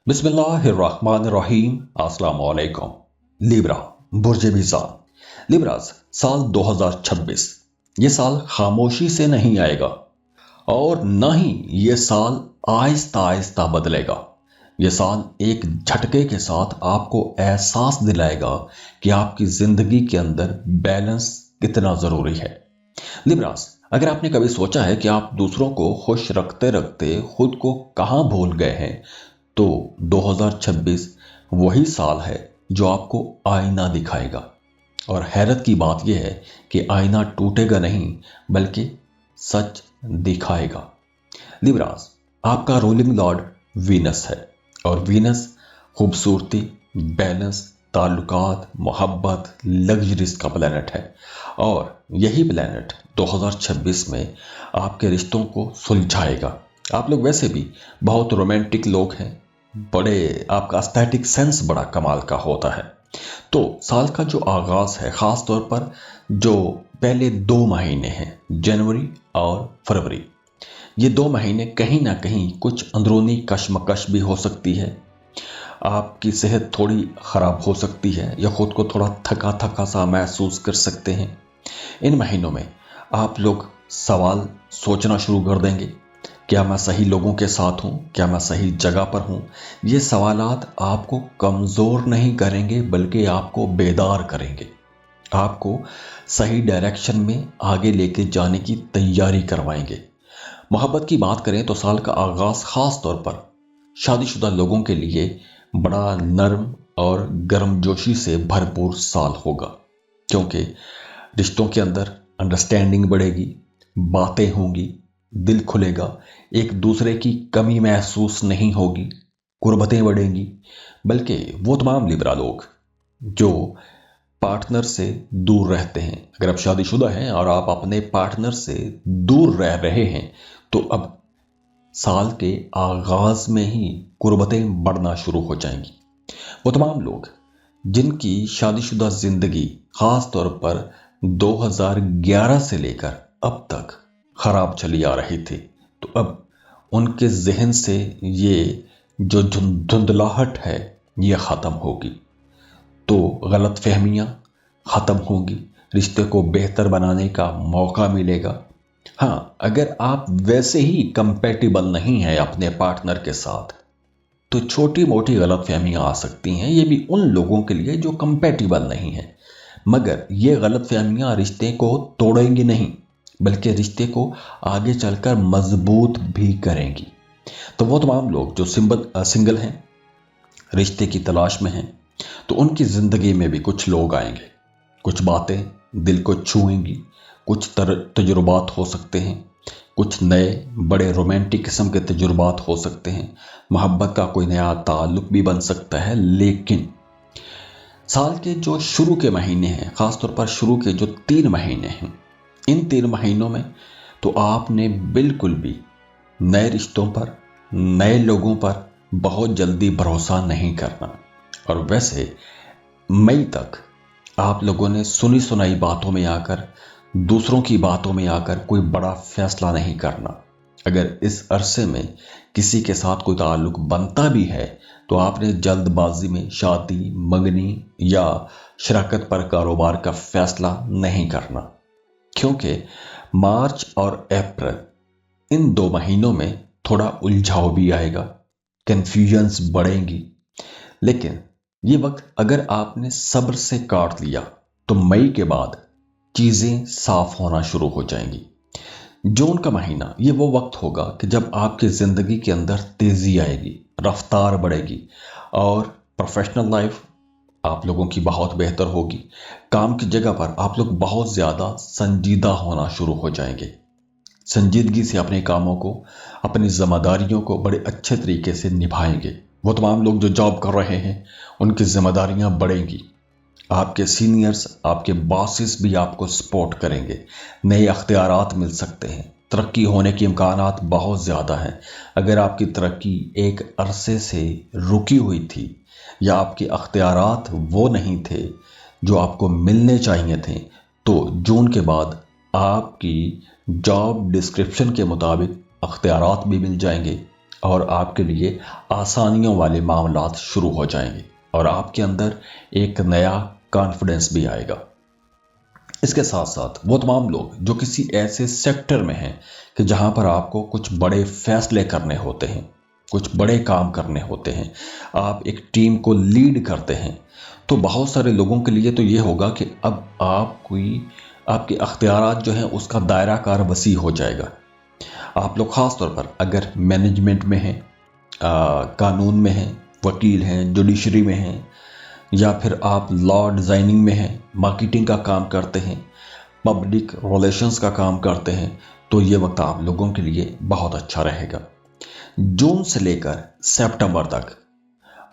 बिस्मिल्लाहिर्रहमानिर्रहीम। अस्सलाम वालेकुम। लिब्रा, बुर्ज मीज़ान। लिब्रास, साल 2026 ये साल खामोशी से नहीं आएगा और न ही ये साल आहिस्ता आहिस्ता बदलेगा। ये साल एक झटके के साथ आपको एहसास दिलाएगा कि आपकी जिंदगी के अंदर बैलेंस कितना जरूरी है। लिब्रास, अगर आपने कभी सोचा है कि आप दूसरों को खुश रखते रखते खुद को कहां भूल गए हैं, तो 2026 वही साल है जो आपको आईना दिखाएगा। और हैरत की बात यह है कि आईना टूटेगा नहीं बल्कि सच दिखाएगा। लिब्रास, आपका रूलिंग लॉर्ड वीनस है और वीनस खूबसूरती, बैलेंस, ताल्लुकात, मोहब्बत, लग्जरीज का प्लेनेट है। और यही प्लेनेट 2026 में आपके रिश्तों को सुलझाएगा। आप लोग वैसे भी बहुत रोमांटिक लोग हैं, बड़े आपका एस्थेटिक सेंस बड़ा कमाल का होता है। तो साल का जो आगाज है, खास तौर पर जो पहले 2 महीने हैं, जनवरी और फरवरी, ये 2 महीने कहीं ना कहीं कुछ अंदरूनी कशमकश भी हो सकती है। आपकी सेहत थोड़ी खराब हो सकती है या खुद को थोड़ा थका थका सा महसूस कर सकते हैं। इन महीनों में आप लोग सवाल सोचना शुरू कर देंगे, क्या मैं सही लोगों के साथ हूं, क्या मैं सही जगह पर हूं। ये सवालात आपको कमजोर नहीं करेंगे बल्कि आपको बेदार करेंगे, आपको सही डायरेक्शन में आगे लेके जाने की तैयारी करवाएंगे। मोहब्बत की बात करें तो साल का आगाज खास तौर पर शादीशुदा लोगों के लिए बड़ा नर्म और गर्मजोशी से भरपूर साल होगा, क्योंकि रिश्तों के अंदर अंडरस्टैंडिंग बढ़ेगी, बातें होंगी, दिल खुलेगा, एक दूसरे की कमी महसूस नहीं होगी, कुर्बतें बढ़ेंगी। बल्कि वो तमाम लिब्रा लोग जो पार्टनर से दूर रहते हैं, अगर आप शादीशुदा हैं और आप अपने पार्टनर से दूर रह रहे हैं, तो अब साल के आगाज में ही कुर्बतें बढ़ना शुरू हो जाएंगी। वो तमाम लोग जिनकी शादीशुदा जिंदगी खास तौर पर 2011 से लेकर अब तक खराब चली आ रही थी, तो अब उनके जहन से ये जो धुंधलाहट है ये ख़त्म होगी। तो गलत फहमियाँ ख़त्म होंगी, रिश्ते को बेहतर बनाने का मौका मिलेगा। हाँ, अगर आप वैसे ही कंपैटिबल नहीं हैं अपने पार्टनर के साथ, तो छोटी मोटी गलत फहमियाँ आ सकती हैं। ये भी उन लोगों के लिए जो कंपैटिबल नहीं है, मगर ये गलत फहमियाँ रिश्ते को तोड़ेंगी नहीं बल्कि रिश्ते को आगे चलकर मजबूत भी करेंगी। तो वो तमाम लोग जो सिंगल हैं, रिश्ते की तलाश में हैं, तो उनकी ज़िंदगी में भी कुछ लोग आएंगे, कुछ बातें दिल को छुएंगी, कुछ तजुर्बात हो सकते हैं, कुछ नए बड़े रोमांटिक किस्म के तजुर्बात हो सकते हैं, मोहब्बत का कोई नया ताल्लुक भी बन सकता है। लेकिन साल के जो शुरू के महीने हैं, ख़ासतौर पर शुरू के जो 3 महीने हैं, इन 3 महीनों में तो आपने बिल्कुल भी नए रिश्तों पर, नए लोगों पर बहुत जल्दी भरोसा नहीं करना। और वैसे मई तक आप लोगों ने सुनी सुनाई बातों में आकर, दूसरों की बातों में आकर कोई बड़ा फैसला नहीं करना। अगर इस अरसे में किसी के साथ कोई ताल्लुक बनता भी है, तो आपने जल्दबाजी में शादी, मंगनी या शराकत पर कारोबार का फैसला नहीं करना, क्योंकि मार्च और अप्रैल इन 2 महीनों में थोड़ा उलझाव भी आएगा, कंफ्यूजन्स बढ़ेंगी। लेकिन ये वक्त अगर आपने सब्र से काट लिया, तो मई के बाद चीज़ें साफ होना शुरू हो जाएंगी। जून का महीना ये वो वक्त होगा कि जब आपकी ज़िंदगी के अंदर तेज़ी आएगी, रफ्तार बढ़ेगी और प्रोफेशनल लाइफ आप लोगों की बहुत बेहतर होगी। काम की जगह पर आप लोग बहुत ज़्यादा संजीदा होना शुरू हो जाएंगे, संजीदगी से अपने कामों को, अपनी जिम्मेदारियों को बड़े अच्छे तरीके से निभाएंगे। वो तमाम लोग जो जॉब कर रहे हैं, उनकी जिम्मेदारियां बढ़ेंगी, आपके सीनियर्स, आपके बॉसेस भी आपको सपोर्ट करेंगे, नए अख्तियारात मिल सकते हैं, तरक्की होने के इम्कानात बहुत ज़्यादा हैं। अगर आपकी तरक्की एक अरसे से रुकी हुई थी या आपके अख्तियारात वो नहीं थे जो आपको मिलने चाहिए थे, तो जून के बाद आपकी जॉब डिस्क्रिप्शन के मुताबिक अख्तियारात भी मिल जाएंगे, और आपके लिए आसानियों वाले मामलात शुरू हो जाएंगे और आपके अंदर एक नया कॉन्फिडेंस भी आएगा। इसके साथ साथ वो तमाम लोग जो किसी ऐसे सेक्टर में हैं कि जहां पर आपको कुछ बड़े फैसले करने होते हैं, कुछ बड़े काम करने होते हैं, आप एक टीम को लीड करते हैं, तो बहुत सारे लोगों के लिए तो ये होगा कि अब आपके अख्तियारात जो हैं उसका दायरा कार वसी हो जाएगा। आप लोग ख़ास तौर पर अगर मैनेजमेंट में हैं, कानून में हैं, वकील हैं, जुडिशरी में हैं, या फिर आप लॉ डिज़ाइनिंग में हैं, मार्केटिंग का काम करते हैं, पब्लिक रिलेशंस का काम करते हैं, तो ये वक्त आप लोगों के लिए बहुत अच्छा रहेगा। जून से लेकर सितंबर तक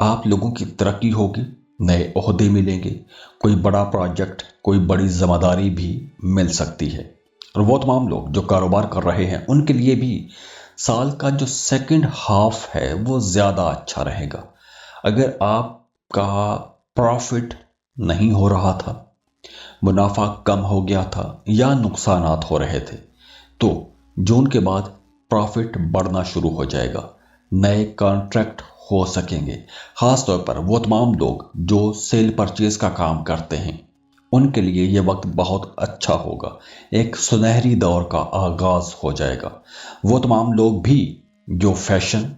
आप लोगों की तरक्की होगी, नए ओहदे मिलेंगे, कोई बड़ा प्रोजेक्ट, कोई बड़ी जिम्मेदारी भी मिल सकती है। और वो तमाम लोग जो कारोबार कर रहे हैं उनके लिए भी साल का जो सेकंड हाफ है वो ज़्यादा अच्छा रहेगा। अगर आपका प्रॉफिट नहीं हो रहा था, मुनाफा कम हो गया था या नुकसानात हो रहे थे, तो जून के बाद प्रॉफिट बढ़ना शुरू हो जाएगा, नए कॉन्ट्रैक्ट हो सकेंगे। ख़ास तौर पर वो तमाम लोग जो सेल परचेज का काम करते हैं उनके लिए ये वक्त बहुत अच्छा होगा, एक सुनहरी दौर का आगाज़ हो जाएगा। वो तमाम लोग भी जो फैशन,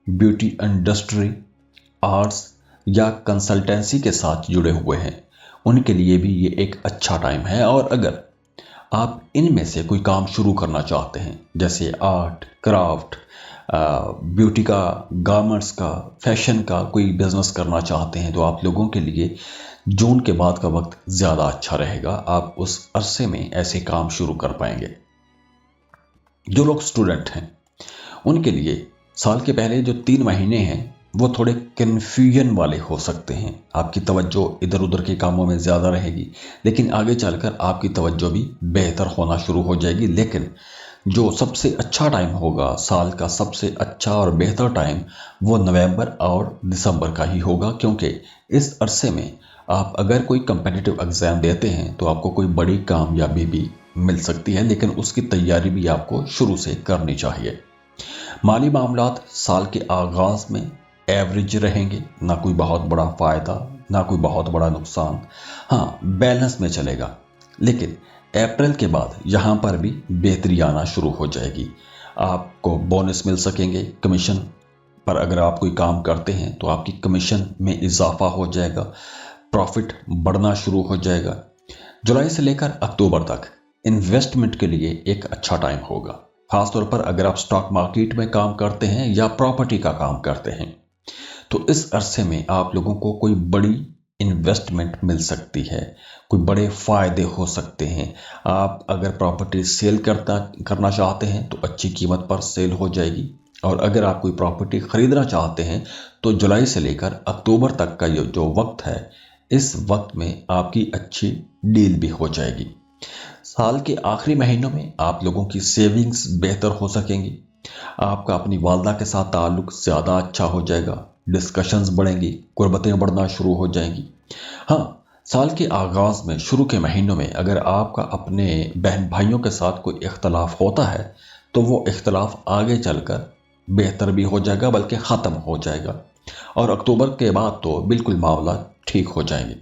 ब्यूटी इंडस्ट्री, आर्ट्स या कंसल्टेंसी के साथ जुड़े हुए हैं उनके लिए भी ये एक अच्छा टाइम है। और अगर आप इनमें से कोई काम शुरू करना चाहते हैं, जैसे आर्ट, क्राफ्ट, ब्यूटी का, गारमेंट्स का, फैशन का कोई बिजनेस करना चाहते हैं, तो आप लोगों के लिए जून के बाद का वक्त ज़्यादा अच्छा रहेगा। आप उस अरसे में ऐसे काम शुरू कर पाएंगे। जो लोग स्टूडेंट हैं उनके लिए साल के पहले जो 3 महीने हैं वो थोड़े कन्फ्यूजन वाले हो सकते हैं। आपकी तवज्जो इधर उधर के कामों में ज़्यादा रहेगी, लेकिन आगे चलकर आपकी तवज्जो भी बेहतर होना शुरू हो जाएगी। लेकिन जो सबसे अच्छा टाइम होगा, साल का सबसे अच्छा और बेहतर टाइम, वो नवंबर और दिसंबर का ही होगा, क्योंकि इस अरसे में आप अगर कोई कम्पिटिटिव एग्ज़ाम देते हैं तो आपको कोई बड़ी कामयाबी भी मिल सकती है, लेकिन उसकी तैयारी भी आपको शुरू से करनी चाहिए। माली मामलात साल के आगाज़ में एवरेज रहेंगे, ना कोई बहुत बड़ा फ़ायदा, ना कोई बहुत बड़ा नुकसान, हाँ बैलेंस में चलेगा। लेकिन अप्रैल के बाद यहाँ पर भी बेहतरी आना शुरू हो जाएगी। आपको बोनस मिल सकेंगे, कमीशन पर अगर आप कोई काम करते हैं तो आपकी कमीशन में इजाफा हो जाएगा, प्रॉफिट बढ़ना शुरू हो जाएगा। जुलाई से लेकर अक्टूबर तक इन्वेस्टमेंट के लिए एक अच्छा टाइम होगा, खासतौर पर अगर आप स्टॉक मार्केट में काम करते हैं या प्रॉपर्टी का काम करते हैं, तो इस अरसे में आप लोगों को कोई बड़ी इन्वेस्टमेंट मिल सकती है, कोई बड़े फ़ायदे हो सकते हैं। आप अगर प्रॉपर्टी सेल करना चाहते हैं तो अच्छी कीमत पर सेल हो जाएगी, और अगर आप कोई प्रॉपर्टी ख़रीदना चाहते हैं तो जुलाई से लेकर अक्टूबर तक का ये जो वक्त है, इस वक्त में आपकी अच्छी डील भी हो जाएगी। साल के आखिरी महीनों में आप लोगों की सेविंग्स बेहतर हो सकेंगी, आपका अपनी वालदा के साथ ताल्लुक ज़्यादा अच्छा हो जाएगा, डिस्कशंस बढ़ेंगी, कुर्बतें बढ़ना शुरू हो जाएंगी। हाँ, साल के आगाज़ में, शुरू के महीनों में अगर आपका अपने बहन भाइयों के साथ कोई इख्तलाफ होता है तो वो इख्तलाफ आगे चलकर बेहतर भी हो जाएगा, बल्कि ख़त्म हो जाएगा, और अक्टूबर के बाद तो बिल्कुल मामला ठीक हो जाएंगे।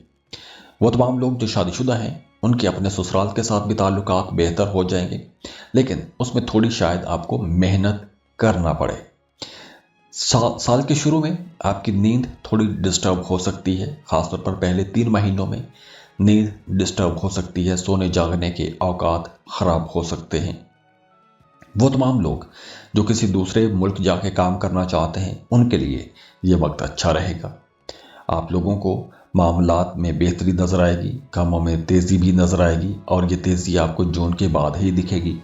वो तमाम लोग जो शादीशुदा हैं उनके अपने ससुराल के साथ भी ताल्लुकात बेहतर हो जाएंगे, लेकिन उसमें थोड़ी शायद आपको मेहनत करना पड़े। साल के शुरू में आपकी नींद थोड़ी डिस्टर्ब हो सकती है, ख़ासतौर पर पहले 3 महीनों में नींद डिस्टर्ब हो सकती है, सोने जागने के औकात ख़राब हो सकते हैं। वो तमाम लोग जो किसी दूसरे मुल्क जाके काम करना चाहते हैं उनके लिए ये वक्त अच्छा रहेगा। आप लोगों को मामलात में बेहतरी नज़र आएगी, कामों में तेज़ी भी नज़र आएगी, और ये तेज़ी आपको जून के बाद ही दिखेगी।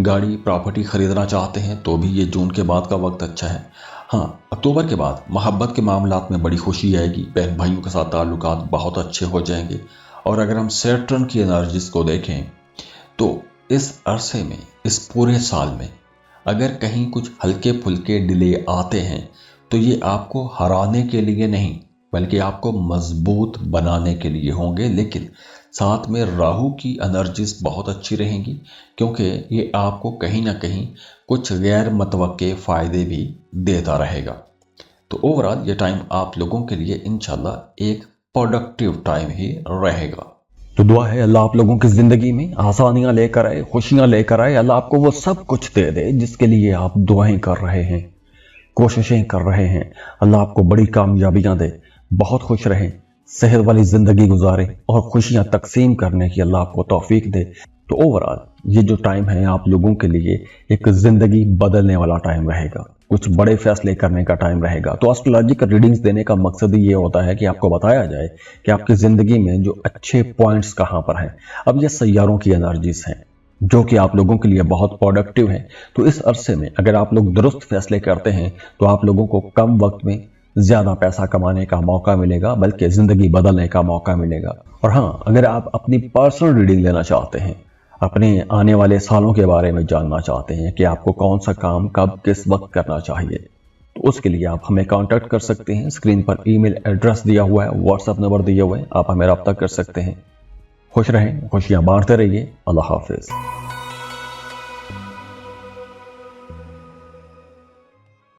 गाड़ी, प्रॉपर्टी ख़रीदना चाहते हैं तो भी ये जून के बाद का वक्त अच्छा है। हाँ, अक्टूबर के बाद मोहब्बत के मामलात में बड़ी खुशी आएगी, बहन भाइयों के साथ ताल्लुकात बहुत अच्छे हो जाएंगे। और अगर हम सैटर्न की एनर्जीज को देखें तो इस अरसे में, इस पूरे साल में अगर कहीं कुछ हल्के फुल्के डिले आते हैं तो ये आपको हराने के लिए नहीं, बल्कि आपको मजबूत बनाने के लिए होंगे। लेकिन ساتھ میں راہو کی انرجیز بہت اچھی رہیں گی، کیونکہ یہ آپ کو کہیں نہ کہیں کچھ غیر متوقع فائدے بھی دیتا رہے گا۔ تو اوورآل یہ ٹائم آپ لوگوں کے لیے انشاءاللہ ایک پروڈکٹیو ٹائم ہی رہے گا۔ تو دعا ہے اللہ آپ لوگوں کی زندگی میں آسانیاں لے کر آئے، خوشیاں لے کر آئے، اللہ آپ کو وہ سب کچھ دے دے جس کے لیے آپ دعائیں کر رہے ہیں، کوششیں کر رہے ہیں۔ اللہ آپ کو بڑی کامیابیاں دے، بہت خوش رہیں، صحت والی زندگی گزارے اور خوشیاں تقسیم کرنے کی اللہ آپ کو توفیق دے۔ تو اوورآل یہ جو ٹائم ہے آپ لوگوں کے لیے ایک زندگی بدلنے والا ٹائم رہے گا، کچھ بڑے فیصلے کرنے کا ٹائم رہے گا۔ تو اسٹرولوجیکل ریڈنگز دینے کا مقصد ہی یہ ہوتا ہے کہ آپ کو بتایا جائے کہ آپ کی زندگی میں جو اچھے پوائنٹس کہاں پر ہیں۔ اب یہ سیاروں کی انرجیز ہیں جو کہ آپ لوگوں کے لیے بہت پروڈکٹیو ہیں۔ تو اس عرصے میں اگر آپ لوگ درست فیصلے کرتے ہیں تو آپ لوگوں کو کم وقت میں زیادہ پیسہ کمانے کا موقع ملے گا، بلکہ زندگی بدلنے کا موقع ملے گا۔ اور ہاں، اگر آپ اپنی پرسنل ریڈنگ لینا چاہتے ہیں، اپنے آنے والے سالوں کے بارے میں جاننا چاہتے ہیں کہ آپ کو کون سا کام کب کس وقت کرنا چاہیے، تو اس کے لیے آپ ہمیں کانٹیکٹ کر سکتے ہیں۔ اسکرین پر ای میل ایڈریس دیا ہوا ہے، واٹس ایپ نمبر دیا ہوا ہے، آپ ہمیں رابطہ کر سکتے ہیں۔ خوش رہیں، خوشیاں بانٹتے رہیے۔ اللہ حافظ۔